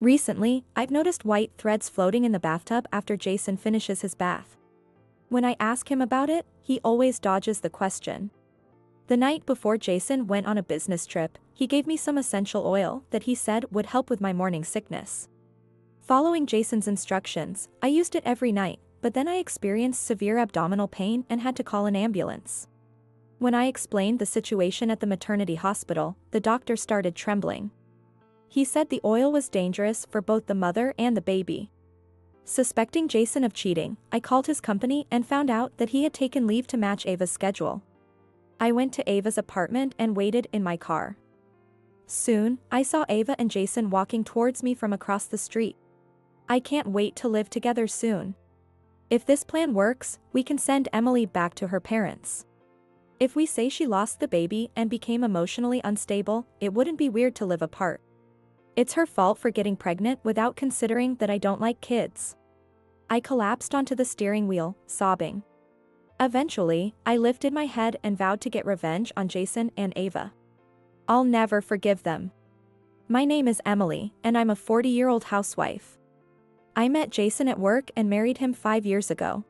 Recently, I've noticed white threads floating in the bathtub after Jason finishes his bath. When I ask him about it, he always dodges the question. The night before Jason went on a business trip, he gave me some essential oil that he said would help with my morning sickness. Following Jason's instructions, I used it every night, but then I experienced severe abdominal pain and had to call an ambulance. When I explained the situation at the maternity hospital, the doctor started trembling. He said the oil was dangerous for both the mother and the baby. Suspecting Jason of cheating, I called his company and found out that he had taken leave to match Ava's schedule. I went to Ava's apartment and waited in my car. Soon, I saw Ava and Jason walking towards me from across the street. I can't wait to live together soon. If this plan works, we can send Emily back to her parents. If we say she lost the baby and became emotionally unstable, it wouldn't be weird to live apart. It's her fault for getting pregnant without considering that I don't like kids. I collapsed onto the steering wheel, sobbing. Eventually, I lifted my head and vowed to get revenge on Jason and Ava. I'll never forgive them. My name is Emily, and I'm a 40-year-old housewife. I met Jason at work and married him 5 years ago.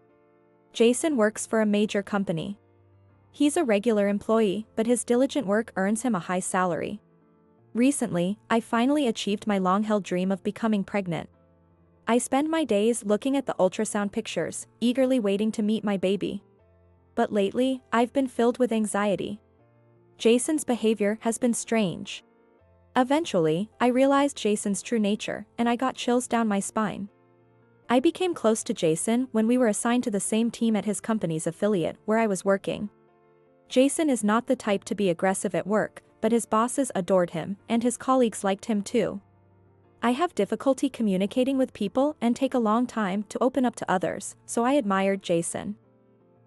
Jason works for a major company. He's a regular employee, but his diligent work earns him a high salary. Recently, I finally achieved my long-held dream of becoming pregnant. I spend my days looking at the ultrasound pictures, eagerly waiting to meet my baby. But lately, I've been filled with anxiety. Jason's behavior has been strange. Eventually, I realized Jason's true nature, and I got chills down my spine. I became close to Jason when we were assigned to the same team at his company's affiliate where I was working. Jason is not the type to be aggressive at work, but his bosses adored him, and his colleagues liked him too. I have difficulty communicating with people and take a long time to open up to others, so I admired Jason.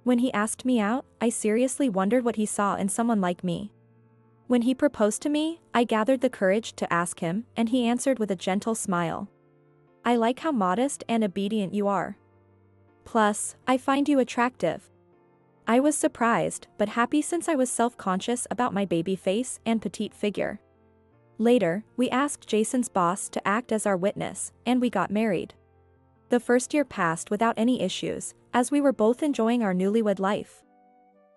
When he asked me out, I seriously wondered what he saw in someone like me. When he proposed to me, I gathered the courage to ask him, and he answered with a gentle smile. I like how modest and obedient you are. Plus, I find you attractive. I was surprised, but happy since I was self-conscious about my baby face and petite figure. Later, we asked Jason's boss to act as our witness, and we got married. The first year passed without any issues, as we were both enjoying our newlywed life.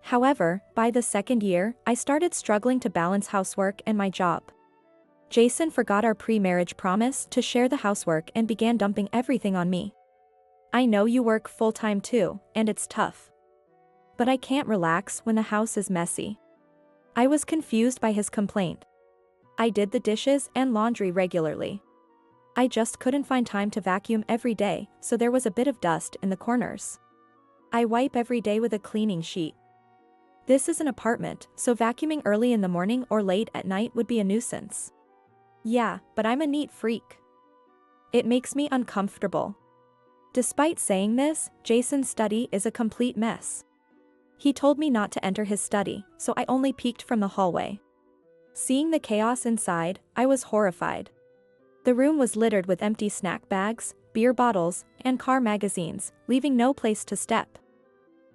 However, by the second year, I started struggling to balance housework and my job. Jason forgot our pre-marriage promise to share the housework and began dumping everything on me. I know you work full-time too, and it's tough. But I can't relax when the house is messy. I was confused by his complaint. I did the dishes and laundry regularly. I just couldn't find time to vacuum every day, so there was a bit of dust in the corners. I wipe every day with a cleaning sheet. This is an apartment, so vacuuming early in the morning or late at night would be a nuisance. Yeah, but I'm a neat freak. It makes me uncomfortable. Despite saying this, Jason's study is a complete mess. He told me not to enter his study, so I only peeked from the hallway. Seeing the chaos inside, I was horrified. The room was littered with empty snack bags, beer bottles, and car magazines, leaving no place to step.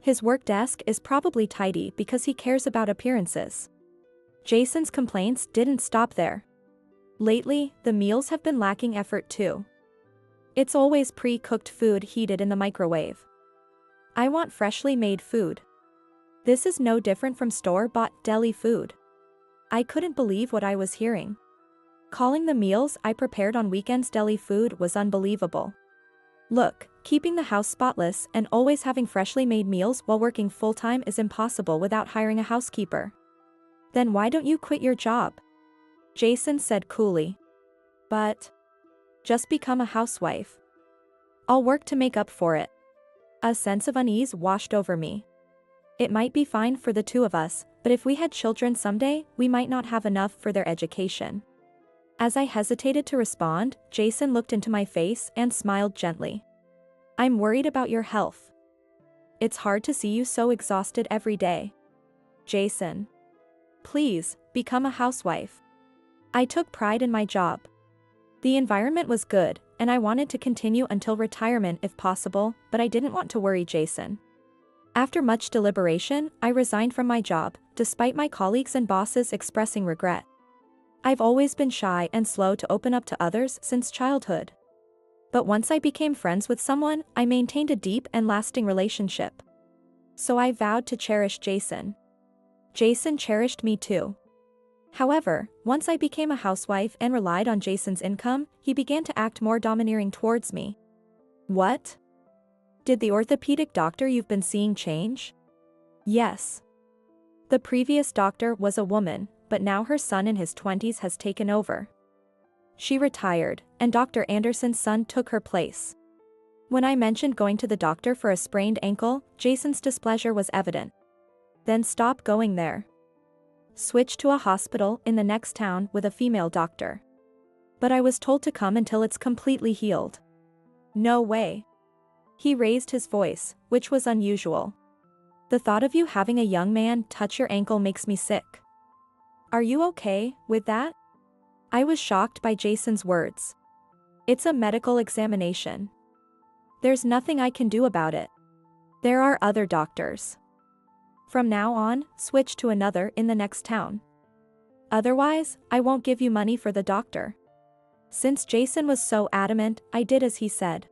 His work desk is probably tidy because he cares about appearances. Jason's complaints didn't stop there. Lately, the meals have been lacking effort too. It's always pre-cooked food heated in the microwave. I want freshly made food. This is no different from store-bought deli food. I couldn't believe what I was hearing. Calling the meals I prepared on weekends deli food was unbelievable. Look, keeping the house spotless and always having freshly made meals while working full-time is impossible without hiring a housekeeper. Then why don't you quit your job? Jason said coolly. But just become a housewife. I'll work to make up for it. A sense of unease washed over me. It might be fine for the two of us, but if we had children someday, we might not have enough for their education. As I hesitated to respond, Jason looked into my face and smiled gently. I'm worried about your health. It's hard to see you so exhausted every day. Jason. Please, become a housewife. I took pride in my job. The environment was good, and I wanted to continue until retirement if possible, but I didn't want to worry Jason. After much deliberation, I resigned from my job, despite my colleagues and bosses expressing regret. I've always been shy and slow to open up to others since childhood. But once I became friends with someone, I maintained a deep and lasting relationship. So I vowed to cherish Jason. Jason cherished me too. However, once I became a housewife and relied on Jason's income, he began to act more domineering towards me. What? Did the orthopedic doctor you've been seeing change? Yes. The previous doctor was a woman, but now her son in his 20s has taken over. She retired, and Dr. Anderson's son took her place. When I mentioned going to the doctor for a sprained ankle, Jason's displeasure was evident. Then stop going there. Switch to a hospital in the next town with a female doctor. But I was told to come until it's completely healed. No way. He raised his voice, which was unusual. The thought of you having a young man touch your ankle makes me sick. Are you okay with that? I was shocked by Jason's words. It's a medical examination. There's nothing I can do about it. There are other doctors. From now on, switch to another in the next town. Otherwise, I won't give you money for the doctor. Since Jason was so adamant, I did as he said.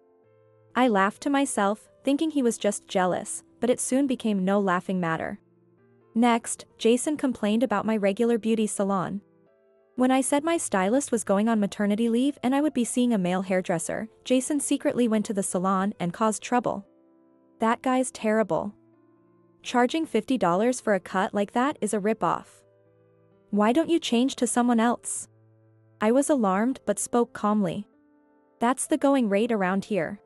I laughed to myself, thinking he was just jealous, but it soon became no laughing matter. Next, Jason complained about my regular beauty salon. When I said my stylist was going on maternity leave and I would be seeing a male hairdresser, Jason secretly went to the salon and caused trouble. That guy's terrible. Charging $50 for a cut like that is a rip-off. Why don't you change to someone else? I was alarmed but spoke calmly. That's the going rate around here.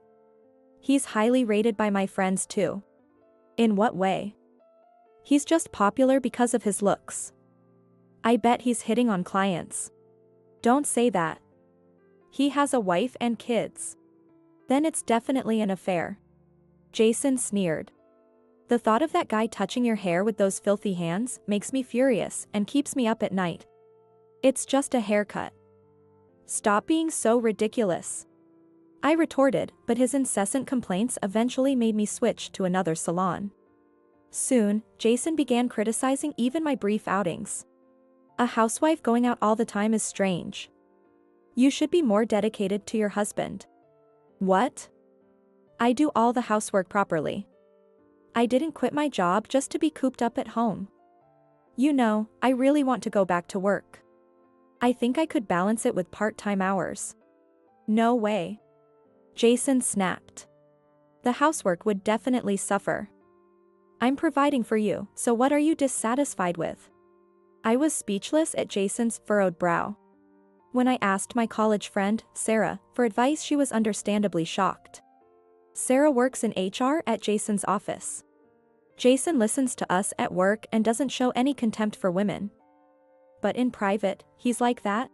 He's highly rated by my friends too. In what way? He's just popular because of his looks. I bet he's hitting on clients. Don't say that. He has a wife and kids. Then it's definitely an affair. Jason sneered. The thought of that guy touching your hair with those filthy hands makes me furious and keeps me up at night. It's just a haircut. Stop being so ridiculous. I retorted, but his incessant complaints eventually made me switch to another salon. Soon, Jason began criticizing even my brief outings. A housewife going out all the time is strange. You should be more dedicated to your husband. What? I do all the housework properly. I didn't quit my job just to be cooped up at home. You know, I really want to go back to work. I think I could balance it with part-time hours. No way. Jason snapped. The housework would definitely suffer. I'm providing for you, so what are you dissatisfied with? I was speechless at Jason's furrowed brow. When I asked my college friend, Sarah, for advice, she was understandably shocked. Sarah works in HR at Jason's office. Jason listens to us at work and doesn't show any contempt for women. But in private, he's like that?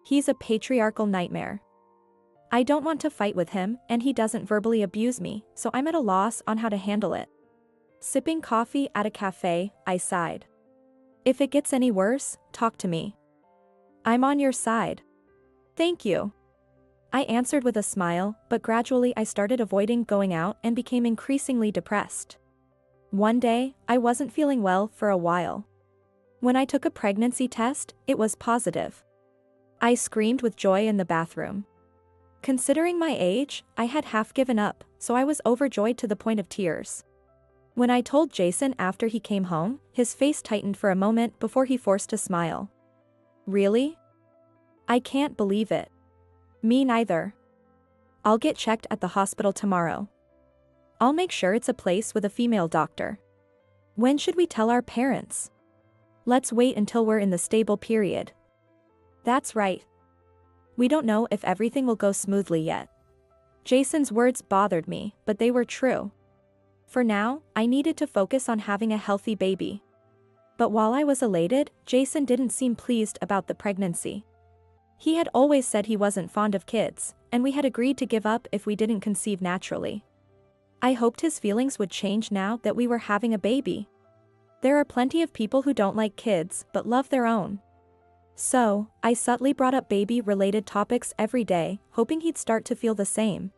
He's a patriarchal nightmare. I don't want to fight with him, and he doesn't verbally abuse me, so I'm at a loss on how to handle it. Sipping coffee at a cafe, I sighed. If it gets any worse, talk to me. I'm on your side. Thank you. I answered with a smile, but gradually I started avoiding going out and became increasingly depressed. One day, I wasn't feeling well for a while. When I took a pregnancy test, it was positive. I screamed with joy in the bathroom. Considering my age, I had half given up, so I was overjoyed to the point of tears. When I told Jason after he came home, his face tightened for a moment before he forced a smile. Really? I can't believe it. Me neither. I'll get checked at the hospital tomorrow. I'll make sure it's a place with a female doctor. When should we tell our parents? Let's wait until we're in the stable period. That's right. We don't know if everything will go smoothly yet. Jason's words bothered me, but they were true. For now, I needed to focus on having a healthy baby. But while I was elated, Jason didn't seem pleased about the pregnancy. He had always said he wasn't fond of kids, and we had agreed to give up if we didn't conceive naturally. I hoped his feelings would change now that we were having a baby. There are plenty of people who don't like kids but love their own. So, I subtly brought up baby-related topics every day, hoping he'd start to feel the same.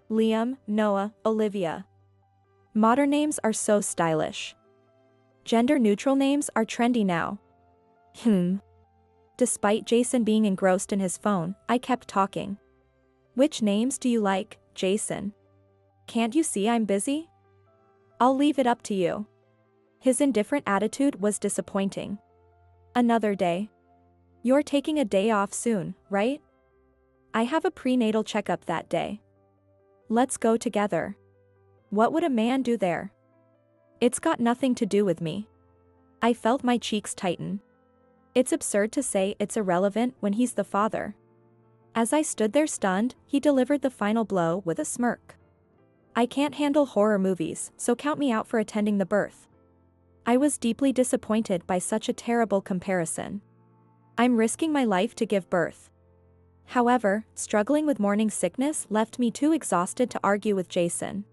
Liam, Noah, Olivia. Modern names are so stylish. Gender-neutral names are trendy now. Despite Jason being engrossed in his phone, I kept talking. Which names do you like, Jason? Can't you see I'm busy? I'll leave it up to you. His indifferent attitude was disappointing. Another day. You're taking a day off soon, right? I have a prenatal checkup that day. Let's go together. What would a man do there? It's got nothing to do with me. I felt my cheeks tighten. It's absurd to say it's irrelevant when he's the father. As I stood there stunned, he delivered the final blow with a smirk. I can't handle horror movies, so count me out for attending the birth. I was deeply disappointed by such a terrible comparison. I'm risking my life to give birth. However, struggling with morning sickness left me too exhausted to argue with Jason.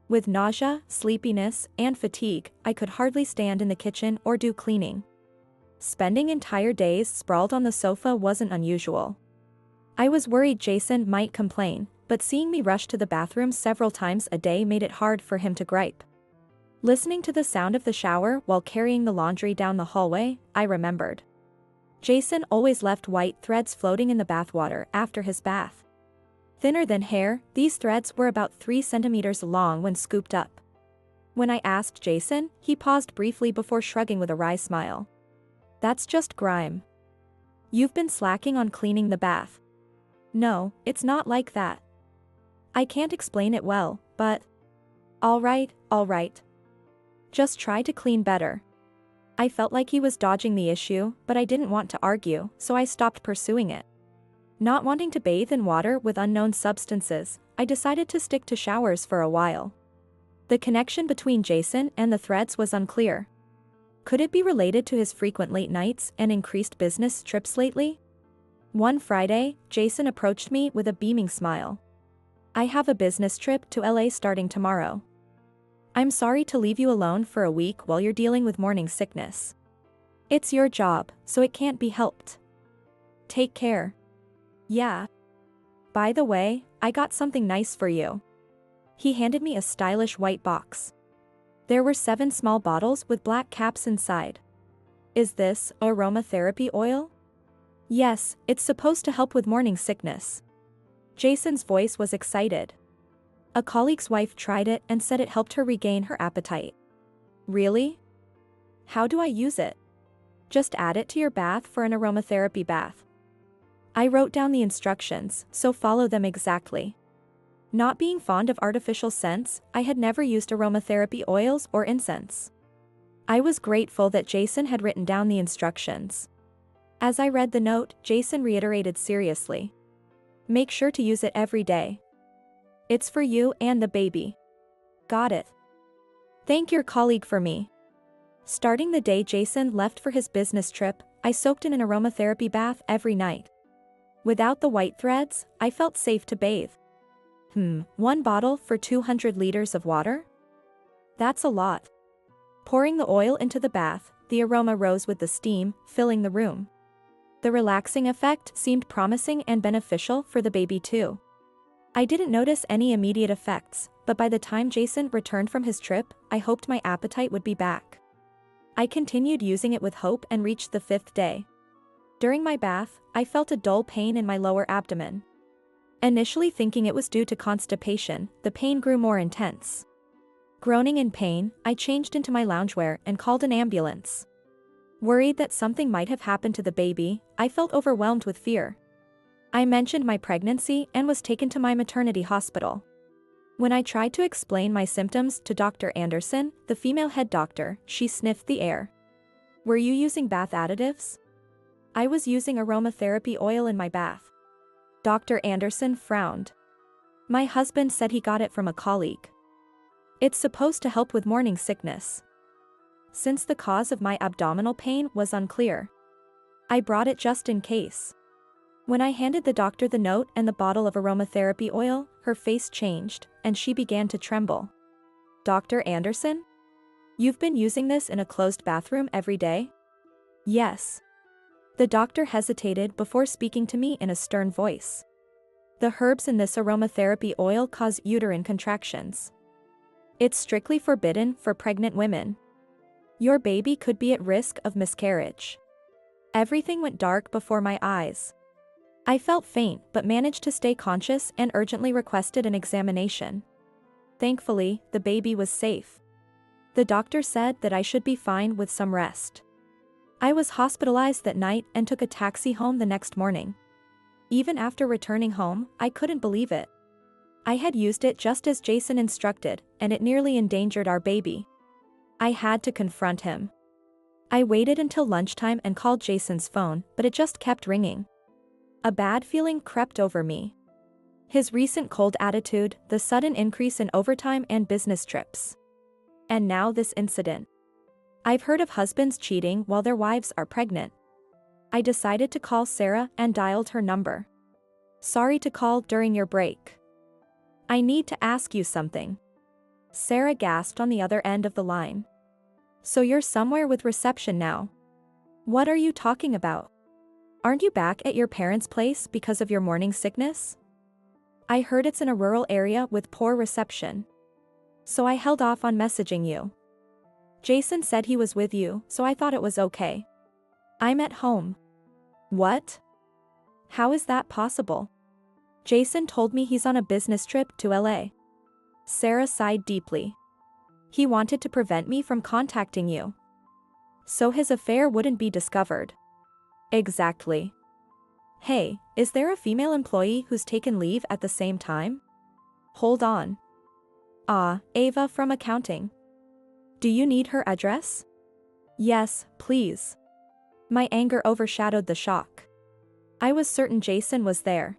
With nausea, sleepiness, and fatigue, I could hardly stand in the kitchen or do cleaning. Spending entire days sprawled on the sofa wasn't unusual. I was worried Jason might complain, but seeing me rush to the bathroom several times a day made it hard for him to gripe. Listening to the sound of the shower while carrying the laundry down the hallway, I remembered. Jason always left white threads floating in the bathwater after his bath. Thinner than hair, these threads were about 3 centimeters long when scooped up. When I asked Jason, he paused briefly before shrugging with a wry smile. That's just grime. You've been slacking on cleaning the bath. No, it's not like that. I can't explain it well, but... All right. Just try to clean better. I felt like he was dodging the issue, but I didn't want to argue, so I stopped pursuing it. Not wanting to bathe in water with unknown substances, I decided to stick to showers for a while. The connection between Jason and the threads was unclear. Could it be related to his frequent late nights and increased business trips lately? One Friday, Jason approached me with a beaming smile. I have a business trip to LA starting tomorrow. I'm sorry to leave you alone for a week while you're dealing with morning sickness. It's your job, so it can't be helped. Take care. Yeah. By the way, I got something nice for you. He handed me a stylish white box. There were 7 small bottles with black caps inside. Is this aromatherapy oil? Yes, it's supposed to help with morning sickness. Jason's voice was excited. A colleague's wife tried it and said it helped her regain her appetite. Really? How do I use it? Just add it to your bath for an aromatherapy bath. I wrote down the instructions, so follow them exactly. Not being fond of artificial scents, I had never used aromatherapy oils or incense. I was grateful that Jason had written down the instructions. As I read the note, Jason reiterated seriously. Make sure to use it every day. It's for you and the baby. Got it. Thank your colleague for me. Starting the day Jason left for his business trip, I soaked in an aromatherapy bath every night. Without the white threads, I felt safe to bathe. 1 bottle for 200 liters of water? That's a lot. Pouring the oil into the bath, the aroma rose with the steam, filling the room. The relaxing effect seemed promising and beneficial for the baby too. I didn't notice any immediate effects, but by the time Jason returned from his trip, I hoped my appetite would be back. I continued using it with hope and reached the 5th day. During my bath, I felt a dull pain in my lower abdomen. Initially thinking it was due to constipation, the pain grew more intense. Groaning in pain, I changed into my loungewear and called an ambulance. Worried that something might have happened to the baby, I felt overwhelmed with fear. I mentioned my pregnancy and was taken to my maternity hospital. When I tried to explain my symptoms to Dr. Anderson, the female head doctor, she sniffed the air. Were you using bath additives? I was using aromatherapy oil in my bath. Dr. Anderson frowned. My husband said he got it from a colleague. It's supposed to help with morning sickness. Since the cause of my abdominal pain was unclear, I brought it just in case. When I handed the doctor the note and the bottle of aromatherapy oil, her face changed, and she began to tremble. Dr. Anderson? You've been using this in a closed bathroom every day? Yes. The doctor hesitated before speaking to me in a stern voice. The herbs in this aromatherapy oil cause uterine contractions. It's strictly forbidden for pregnant women. Your baby could be at risk of miscarriage. Everything went dark before my eyes. I felt faint but managed to stay conscious and urgently requested an examination. Thankfully, the baby was safe. The doctor said that I should be fine with some rest. I was hospitalized that night and took a taxi home the next morning. Even after returning home, I couldn't believe it. I had used it just as Jason instructed, and it nearly endangered our baby. I had to confront him. I waited until lunchtime and called Jason's phone, but it just kept ringing. A bad feeling crept over me. His recent cold attitude, the sudden increase in overtime and business trips. And now this incident. I've heard of husbands cheating while their wives are pregnant. I decided to call Sarah and dialed her number. Sorry to call during your break. I need to ask you something. Sarah gasped on the other end of the line. So you're somewhere with reception now. What are you talking about? Aren't you back at your parents' place because of your morning sickness? I heard it's in a rural area with poor reception. So I held off on messaging you. Jason said he was with you, so I thought it was okay. I'm at home. What? How is that possible? Jason told me he's on a business trip to LA. Sarah sighed deeply. He wanted to prevent me from contacting you. So his affair wouldn't be discovered. Exactly. Hey, is there a female employee who's taken leave at the same time? Hold on. Ava from accounting. Do you need her address? Yes, please. My anger overshadowed the shock. I was certain Jason was there.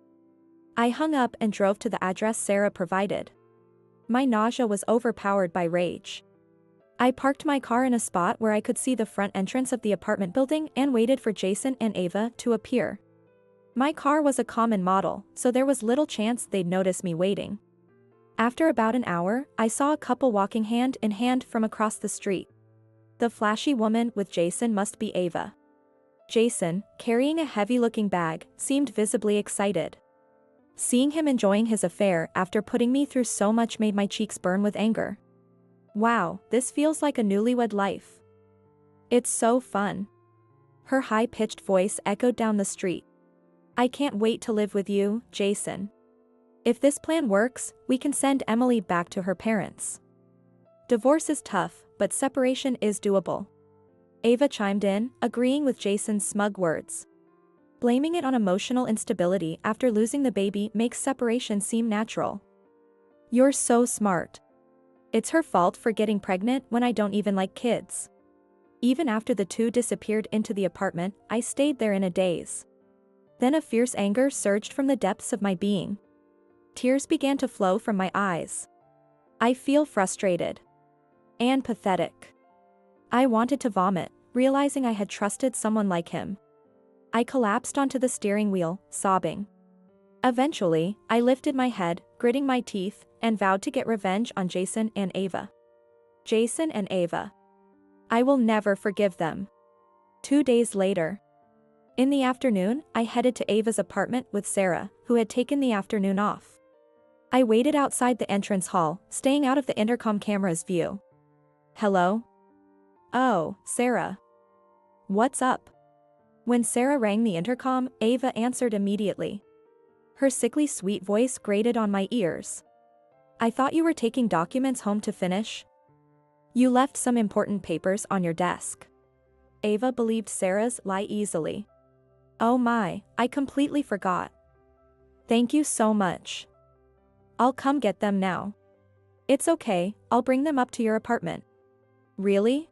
I hung up and drove to the address Sarah provided. My nausea was overpowered by rage. I parked my car in a spot where I could see the front entrance of the apartment building and waited for Jason and Ava to appear. My car was a common model, so there was little chance they'd notice me waiting. After about an hour, I saw a couple walking hand in hand from across the street. The flashy woman with Jason must be Ava. Jason, carrying a heavy-looking bag, seemed visibly excited. Seeing him enjoying his affair after putting me through so much made my cheeks burn with anger. Wow, this feels like a newlywed life. It's so fun. Her high-pitched voice echoed down the street. I can't wait to live with you, Jason. If this plan works, we can send Emily back to her parents. Divorce is tough, but separation is doable. Ava chimed in, agreeing with Jason's smug words. Blaming it on emotional instability after losing the baby makes separation seem natural. You're so smart. It's her fault for getting pregnant when I don't even like kids. Even after the two disappeared into the apartment, I stayed there in a daze. Then a fierce anger surged from the depths of my being. Tears began to flow from my eyes. I feel frustrated. And pathetic. I wanted to vomit, realizing I had trusted someone like him. I collapsed onto the steering wheel, sobbing. Eventually, I lifted my head, gritting my teeth, and vowed to get revenge on Jason and Ava. Jason and Ava. I will never forgive them. 2 days later. In the afternoon, I headed to Ava's apartment with Sarah, who had taken the afternoon off. I waited outside the entrance hall, staying out of the intercom camera's view. Hello? Oh, Sarah. What's up? When Sarah rang the intercom, Ava answered immediately. Her sickly sweet voice grated on my ears. I thought you were taking documents home to finish. You left some important papers on your desk. Ava believed Sarah's lie easily. Oh my, I completely forgot. Thank you so much. I'll come get them now. It's okay, I'll bring them up to your apartment. Really?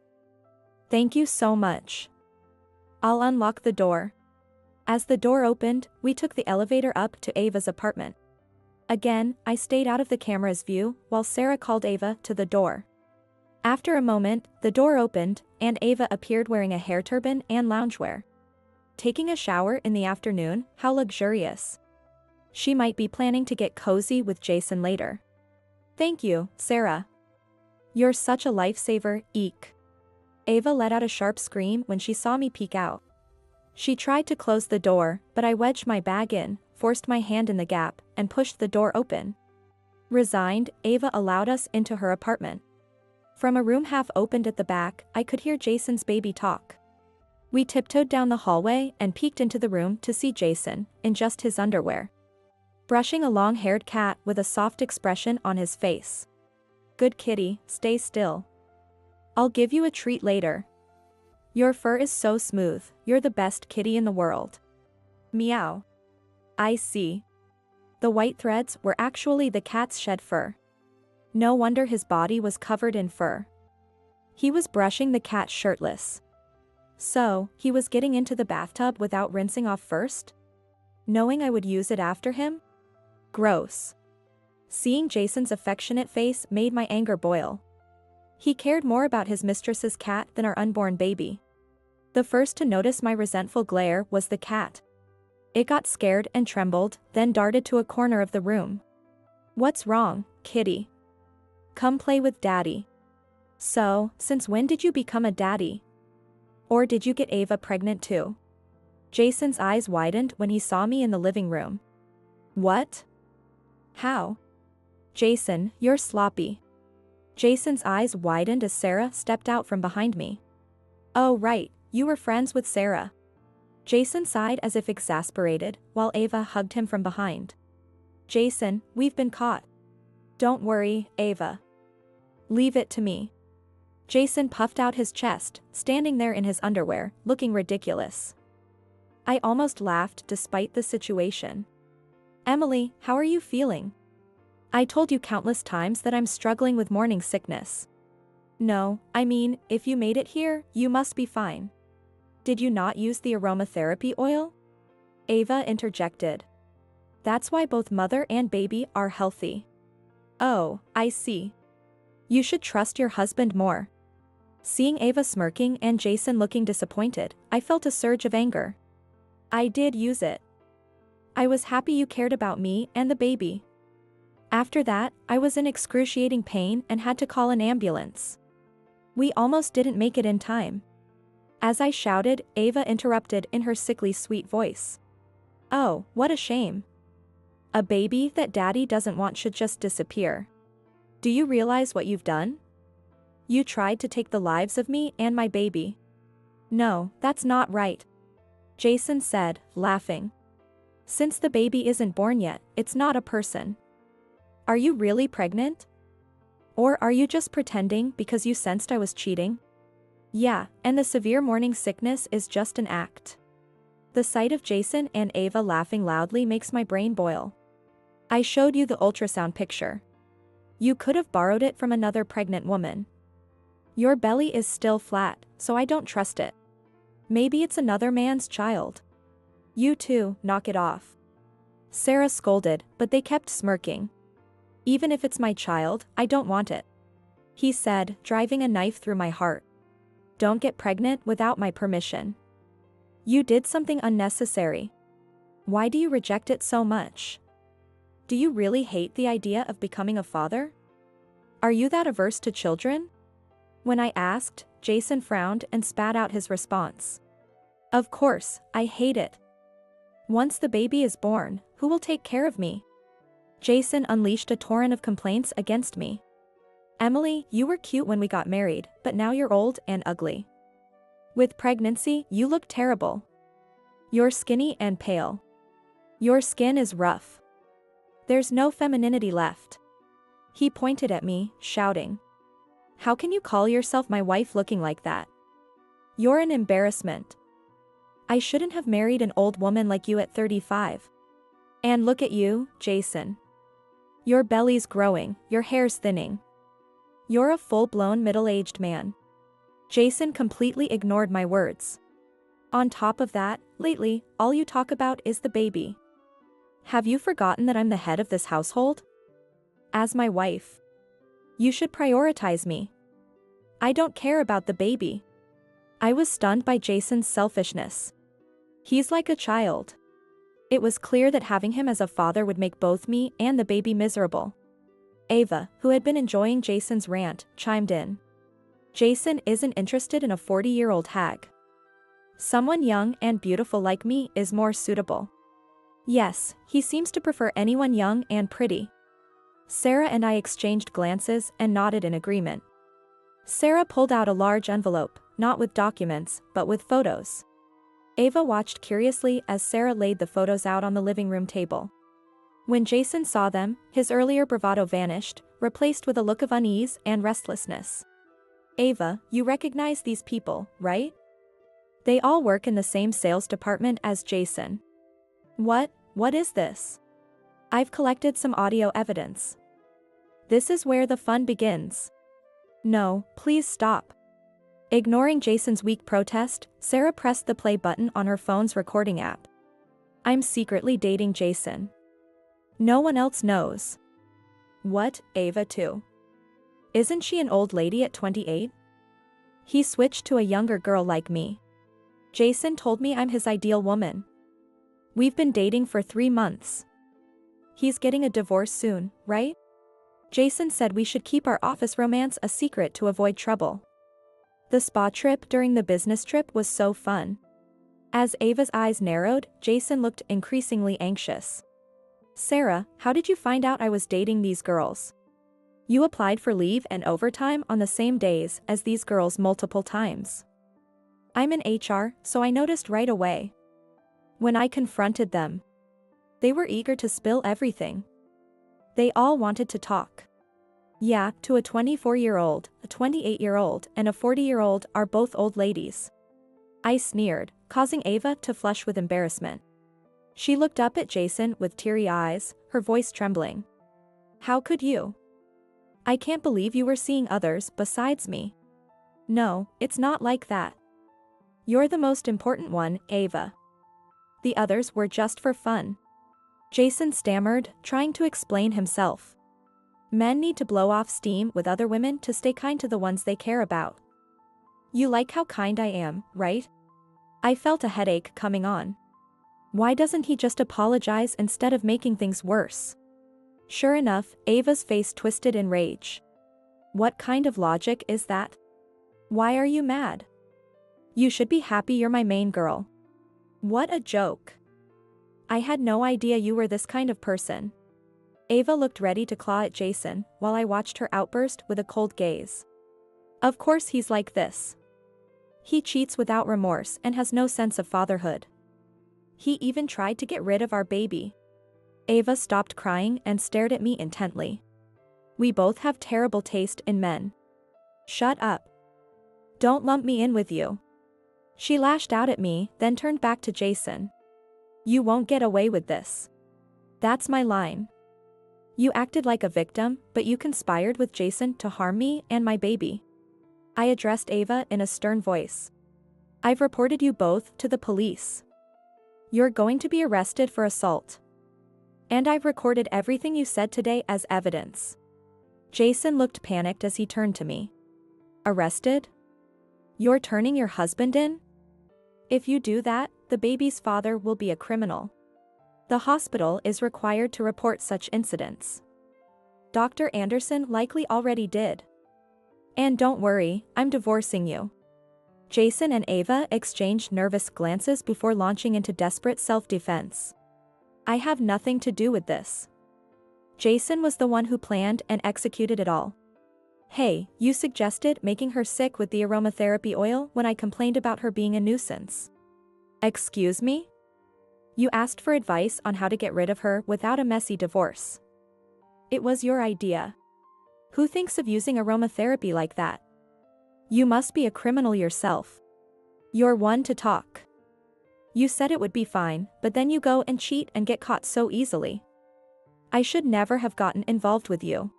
Thank you so much. I'll unlock the door. As the door opened, we took the elevator up to Ava's apartment. Again, I stayed out of the camera's view while Sarah called Ava to the door. After a moment, the door opened, and Ava appeared wearing a hair turban and loungewear. Taking a shower in the afternoon, how luxurious. She might be planning to get cozy with Jason later. Thank you, Sarah. You're such a lifesaver, eek. Ava let out a sharp scream when she saw me peek out. She tried to close the door, but I wedged my bag in, forced my hand in the gap, and pushed the door open. Resigned, Ava allowed us into her apartment. From a room half opened at the back, I could hear Jason's baby talk. We tiptoed down the hallway and peeked into the room to see Jason, in just his underwear, brushing a long-haired cat with a soft expression on his face. "Good kitty, stay still. I'll give you a treat later. Your fur is so smooth, you're the best kitty in the world." Meow. I see. The white threads were actually the cat's shed fur. No wonder his body was covered in fur. He was brushing the cat shirtless. So, he was getting into the bathtub without rinsing off first? Knowing I would use it after him? Gross. Seeing Jason's affectionate face made my anger boil. He cared more about his mistress's cat than our unborn baby. The first to notice my resentful glare was the cat. It got scared and trembled, then darted to a corner of the room. "What's wrong, kitty? Come play with daddy." "So, since when did you become a daddy? Or did you get Ava pregnant too?" Jason's eyes widened when he saw me in the living room. "What? How?" "Jason, you're sloppy." Jason's eyes widened as Sarah stepped out from behind me. "Oh right, you were friends with Sarah." Jason sighed as if exasperated, while Ava hugged him from behind. "Jason, we've been caught." "Don't worry, Ava. Leave it to me." Jason puffed out his chest, standing there in his underwear, looking ridiculous. I almost laughed despite the situation. "Emily, how are you feeling? I told you countless times that I'm struggling with morning sickness." "No, I mean, if you made it here, you must be fine. Did you not use the aromatherapy oil?" Ava interjected. "That's why both mother and baby are healthy." "Oh, I see. You should trust your husband more." Seeing Ava smirking and Jason looking disappointed, I felt a surge of anger. "I did use it. I was happy you cared about me and the baby. After that, I was in excruciating pain and had to call an ambulance. We almost didn't make it in time." As I shouted, Ava interrupted in her sickly sweet voice. "Oh, what a shame. A baby that daddy doesn't want should just disappear. Do you realize what you've done? You tried to take the lives of me and my baby." "No, that's not right," Jason said, laughing. "Since the baby isn't born yet, it's not a person." "Are you really pregnant? Or are you just pretending because you sensed I was cheating?" "Yeah, and the severe morning sickness is just an act." The sight of Jason and Ava laughing loudly makes my brain boil. "I showed you the ultrasound picture. You could have borrowed it from another pregnant woman. Your belly is still flat, so I don't trust it. Maybe it's another man's child." "You too, knock it off." Sarah scolded, but they kept smirking. "Even if it's my child, I don't want it," he said, driving a knife through my heart. "Don't get pregnant without my permission. You did something unnecessary. Why do you reject it so much? Do you really hate the idea of becoming a father? Are you that averse to children?" When I asked, Jason frowned and spat out his response. "Of course, I hate it. Once the baby is born, who will take care of me?" Jason unleashed a torrent of complaints against me. "Emily, you were cute when we got married, but now you're old and ugly. With pregnancy, you look terrible. You're skinny and pale. Your skin is rough. There's no femininity left." He pointed at me, shouting, "How can you call yourself my wife looking like that? You're an embarrassment. I shouldn't have married an old woman like you at 35. And look at you, Jason. Your belly's growing, your hair's thinning. You're a full-blown middle-aged man." Jason completely ignored my words. "On top of that, lately, all you talk about is the baby. Have you forgotten that I'm the head of this household? As my wife, you should prioritize me. I don't care about the baby." I was stunned by Jason's selfishness. He's like a child. It was clear that having him as a father would make both me and the baby miserable. Ava, who had been enjoying Jason's rant, chimed in. "Jason isn't interested in a 40-year-old hag. Someone young and beautiful like me is more suitable." "Yes, he seems to prefer anyone young and pretty." Sarah and I exchanged glances and nodded in agreement. Sarah pulled out a large envelope, not with documents, but with photos. Ava watched curiously as Sarah laid the photos out on the living room table. When Jason saw them, his earlier bravado vanished, replaced with a look of unease and restlessness. Ava, you recognize these people, right? They all work in the same sales department as Jason. What is this? I've collected some audio evidence. This is where the fun begins. No, please stop. Ignoring Jason's weak protest, Sarah pressed the play button on her phone's recording app. I'm secretly dating Jason. No one else knows. What, Ava too? Isn't she an old lady at 28? He switched to a younger girl like me. Jason told me I'm his ideal woman. We've been dating for 3 months. He's getting a divorce soon, right? Jason said we should keep our office romance a secret to avoid trouble. The spa trip during the business trip was so fun. As Ava's eyes narrowed, Jason looked increasingly anxious. Sarah, how did you find out I was dating these girls? You applied for leave and overtime on the same days as these girls multiple times. I'm in HR, so I noticed right away. When I confronted them, they were eager to spill everything. They all wanted to talk. Yeah, to a 24-year-old, a 28-year-old, and a 40-year-old are both old ladies. I sneered, causing Ava to flush with embarrassment. She looked up at Jason with teary eyes, her voice trembling. How could you? I can't believe you were seeing others besides me. No, it's not like that. You're the most important one, Ava. The others were just for fun. Jason stammered, trying to explain himself. Men need to blow off steam with other women to stay kind to the ones they care about. You like how kind I am, right? I felt a headache coming on. Why doesn't he just apologize instead of making things worse? Sure enough, Ava's face twisted in rage. What kind of logic is that? Why are you mad? You should be happy you're my main girl. What a joke. I had no idea you were this kind of person. Ava looked ready to claw at Jason, while I watched her outburst with a cold gaze. Of course he's like this. He cheats without remorse and has no sense of fatherhood. He even tried to get rid of our baby. Ava stopped crying and stared at me intently. We both have terrible taste in men. Shut up. Don't lump me in with you. She lashed out at me, then turned back to Jason. You won't get away with this. That's my line. You acted like a victim, but you conspired with Jason to harm me and my baby. I addressed Ava in a stern voice. I've reported you both to the police. You're going to be arrested for assault. And I've recorded everything you said today as evidence. Jason looked panicked as he turned to me. Arrested? You're turning your husband in? If you do that, the baby's father will be a criminal. The hospital is required to report such incidents. Dr. Anderson likely already did. And don't worry, I'm divorcing you. Jason and Ava exchanged nervous glances before launching into desperate self-defense. I have nothing to do with this. Jason was the one who planned and executed it all. Hey, you suggested making her sick with the aromatherapy oil when I complained about her being a nuisance. Excuse me? You asked for advice on how to get rid of her without a messy divorce. It was your idea. Who thinks of using aromatherapy like that? You must be a criminal yourself. You're one to talk. You said it would be fine, but then you go and cheat and get caught so easily. I should never have gotten involved with you.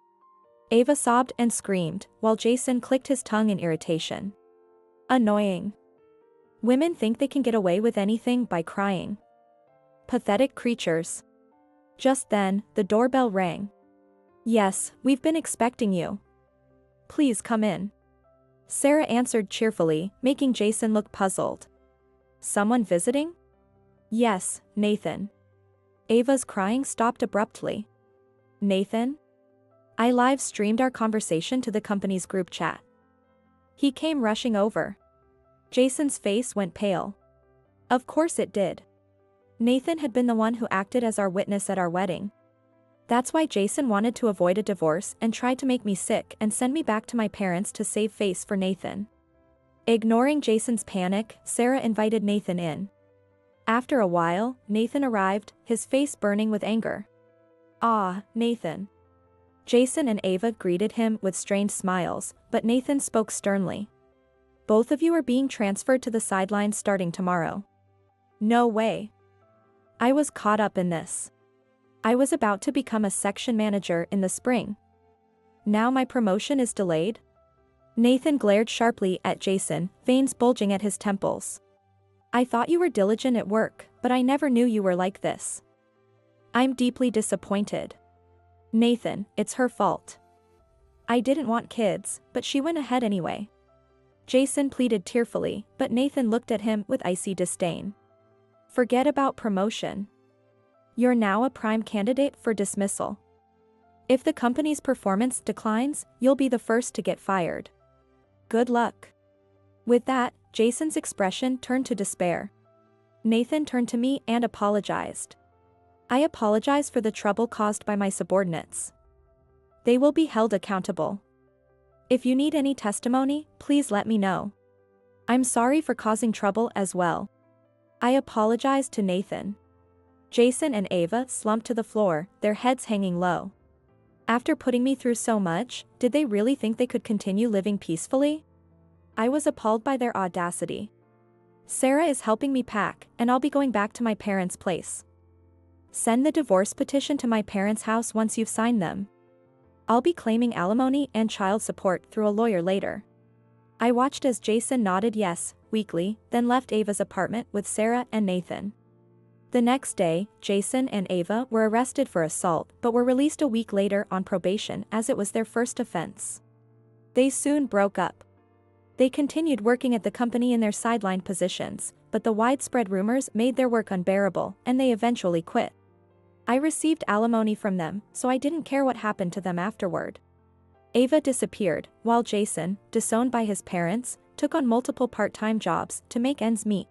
Ava sobbed and screamed, while Jason clicked his tongue in irritation. Annoying. Women think they can get away with anything by crying. Pathetic creatures. Just then, the doorbell rang. Yes, we've been expecting you. Please come in. Sarah answered cheerfully, making Jason look puzzled. Someone visiting? Yes, Nathan. Ava's crying stopped abruptly. Nathan? I live-streamed our conversation to the company's group chat. He came rushing over. Jason's face went pale. Of course it did. Nathan had been the one who acted as our witness at our wedding. That's why Jason wanted to avoid a divorce and tried to make me sick and send me back to my parents to save face for Nathan. Ignoring Jason's panic, Sarah invited Nathan in. After a while, Nathan arrived, his face burning with anger. "Ah, Nathan." Jason and Ava greeted him with strained smiles, but Nathan spoke sternly. "Both of you are being transferred to the sidelines starting tomorrow." "No way." I was caught up in this. I was about to become a section manager in the spring. Now my promotion is delayed? Nathan glared sharply at Jason, veins bulging at his temples. "I thought you were diligent at work, but I never knew you were like this." "I'm deeply disappointed." "Nathan, it's her fault. I didn't want kids, but she went ahead anyway." Jason pleaded tearfully, but Nathan looked at him with icy disdain. "Forget about promotion. You're now a prime candidate for dismissal. If the company's performance declines, you'll be the first to get fired. Good luck." With that, Jason's expression turned to despair. Nathan turned to me and apologized. "I apologize for the trouble caused by my subordinates. They will be held accountable. If you need any testimony, please let me know. I'm sorry for causing trouble as well." I apologized to Nathan. Jason and Ava slumped to the floor, their heads hanging low. After putting me through so much, did they really think they could continue living peacefully? I was appalled by their audacity. "Sarah is helping me pack, and I'll be going back to my parents' place." "Send the divorce petition to my parents' house once you've signed them. I'll be claiming alimony and child support through a lawyer later." I watched as Jason nodded yes, weakly, then left Ava's apartment with Sarah and Nathan. The next day, Jason and Ava were arrested for assault but were released a week later on probation as it was their first offense. They soon broke up. They continued working at the company in their sideline positions, but the widespread rumors made their work unbearable and they eventually quit. I received alimony from them, so I didn't care what happened to them afterward. Ava disappeared, while Jason, disowned by his parents, took on multiple part-time jobs to make ends meet.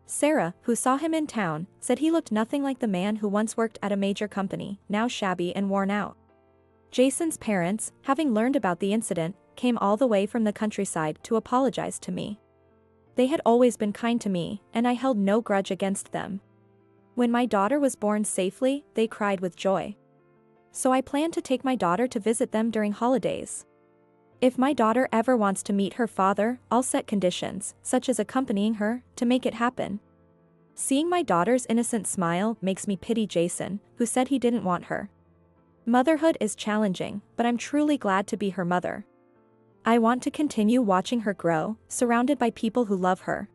Sarah, who saw him in town, said he looked nothing like the man who once worked at a major company, now shabby and worn out. Jason's parents, having learned about the incident, came all the way from the countryside to apologize to me. They had always been kind to me, and I held no grudge against them. When my daughter was born safely, they cried with joy. So I plan to take my daughter to visit them during holidays. If my daughter ever wants to meet her father, I'll set conditions, such as accompanying her, to make it happen. Seeing my daughter's innocent smile makes me pity Jason, who said he didn't want her. Motherhood is challenging, but I'm truly glad to be her mother. I want to continue watching her grow, surrounded by people who love her.